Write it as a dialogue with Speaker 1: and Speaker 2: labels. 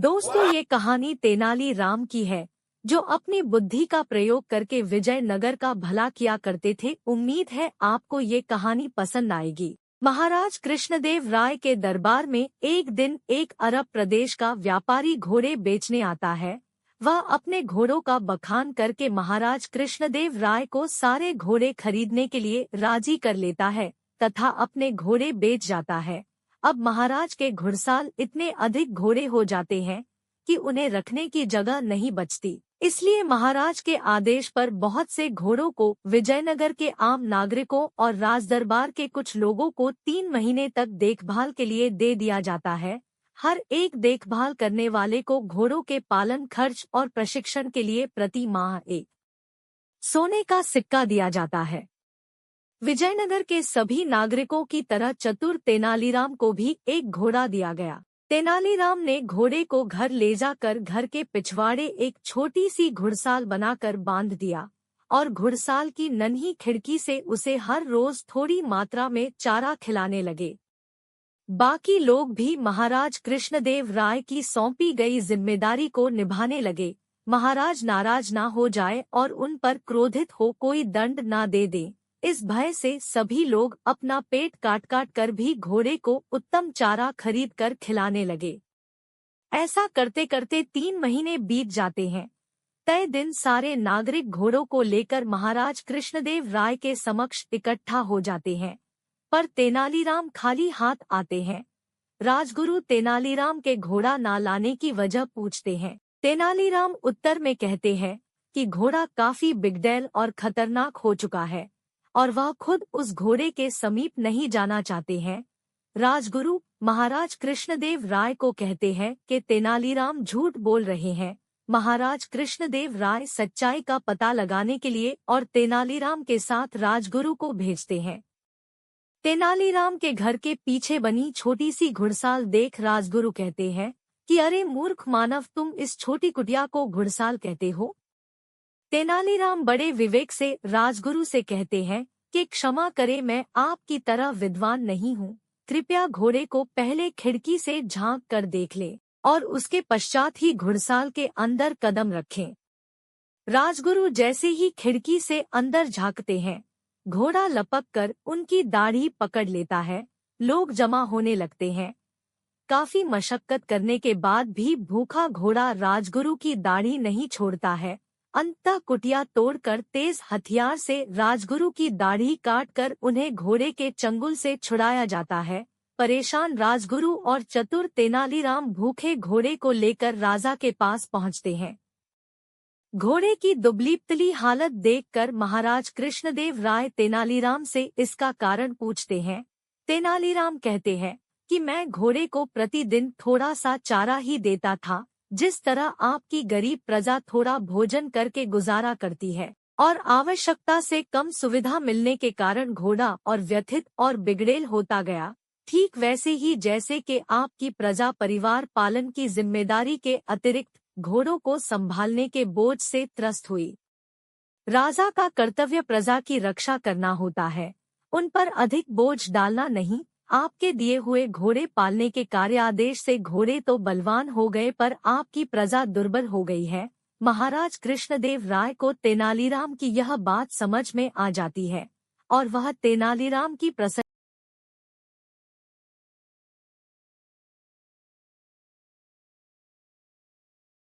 Speaker 1: दोस्तों, ये कहानी तेनाली राम की है, जो अपनी बुद्धि का प्रयोग करके विजयनगर का भला किया करते थे। उम्मीद है आपको ये कहानी पसंद आएगी। महाराज कृष्णदेव राय के दरबार में एक दिन एक अरब प्रदेश का व्यापारी घोड़े बेचने आता है। वह अपने घोड़ों का बखान करके महाराज कृष्णदेव राय को सारे घोड़े खरीदने के लिए राजी कर लेता है तथा अपने घोड़े बेच जाता है। अब महाराज के घुड़साल इतने अधिक घोड़े हो जाते हैं कि उन्हें रखने की जगह नहीं बचती। इसलिए महाराज के आदेश पर बहुत से घोड़ों को विजयनगर के आम नागरिकों और राजदरबार के कुछ लोगों को 3 महीने तक देखभाल के लिए दे दिया जाता है। हर एक देखभाल करने वाले को घोड़ों के पालन खर्च और प्रशिक्षण के लिए प्रति माह एक सोने का सिक्का दिया जाता है। विजयनगर के सभी नागरिकों की तरह चतुर तेनालीराम को भी एक घोड़ा दिया गया। तेनालीराम ने घोड़े को घर ले जाकर घर के पिछवाड़े एक छोटी सी घुड़साल बनाकर बांध दिया और घुड़साल की नन्ही खिड़की से उसे हर रोज थोड़ी मात्रा में चारा खिलाने लगे। बाकी लोग भी महाराज कृष्णदेव राय की सौंपी गई जिम्मेदारी को निभाने लगे। महाराज नाराज ना हो जाए और उन पर क्रोधित हो कोई दंड ना दे दे, इस भय से सभी लोग अपना पेट काट काट कर भी घोड़े को उत्तम चारा खरीद कर खिलाने लगे। ऐसा करते करते 3 महीने बीत जाते हैं। तय दिन सारे नागरिक घोड़ों को लेकर महाराज कृष्णदेव राय के समक्ष इकट्ठा हो जाते हैं, पर तेनालीराम खाली हाथ आते हैं। राजगुरु तेनालीराम के घोड़ा ना लाने की वजह पूछते हैं। तेनालीराम उत्तर में कहते हैं कि घोड़ा काफी बिगड़ैल और खतरनाक हो चुका है और वह खुद उस घोड़े के समीप नहीं जाना चाहते हैं। राजगुरु महाराज कृष्णदेव राय को कहते हैं कि तेनालीराम झूठ बोल रहे हैं। महाराज कृष्णदेव राय सच्चाई का पता लगाने के लिए और तेनालीराम के साथ राजगुरु को भेजते हैं। तेनालीराम के घर के पीछे बनी छोटी सी घुड़साल देख राजगुरु कहते हैं कि अरे मूर्ख मानव, तुम इस छोटी कुटिया को घुड़साल कहते हो। तेनालीराम बड़े विवेक से राजगुरु से कहते हैं कि क्षमा करे, मैं आपकी तरह विद्वान नहीं हूँ। कृपया घोड़े को पहले खिड़की से झांक कर देख ले और उसके पश्चात ही घुड़साल के अंदर कदम रखें। राजगुरु जैसे ही खिड़की से अंदर झांकते हैं, घोड़ा लपक कर उनकी दाढ़ी पकड़ लेता है। लोग जमा होने लगते हैं। काफी मशक्कत करने के बाद भी भूखा घोड़ा राजगुरु की दाढ़ी नहीं छोड़ता है। अंततः कुटिया तोड़कर तेज हथियार से राजगुरु की दाढ़ी काटकर उन्हें घोड़े के चंगुल से छुड़ाया जाता है। परेशान राजगुरु और चतुर तेनालीराम भूखे घोड़े को लेकर राजा के पास पहुंचते हैं। घोड़े की दुबली पतली हालत देखकर महाराज कृष्णदेव राय तेनालीराम से इसका कारण पूछते हैं। तेनालीराम कहते हैं कि मैं घोड़े को प्रतिदिन थोड़ा सा चारा ही देता था, जिस तरह आपकी गरीब प्रजा थोड़ा भोजन करके गुजारा करती है, और आवश्यकता से कम सुविधा मिलने के कारण घोड़ा और व्यथित और बिगड़ेल होता गया। ठीक वैसे ही जैसे कि आपकी प्रजा परिवार पालन की जिम्मेदारी के अतिरिक्त घोड़ों को संभालने के बोझ से त्रस्त हुई। राजा का कर्तव्य प्रजा की रक्षा करना होता है, उन पर अधिक बोझ डालना नहीं। आपके दिए हुए घोड़े पालने के कार्यादेश से घोड़े तो बलवान हो गए, पर आपकी प्रजा दुर्बल हो गई है। महाराज कृष्णदेव राय को तेनालीराम की यह बात समझ में आ जाती है और वह तेनालीराम की प्रसन्न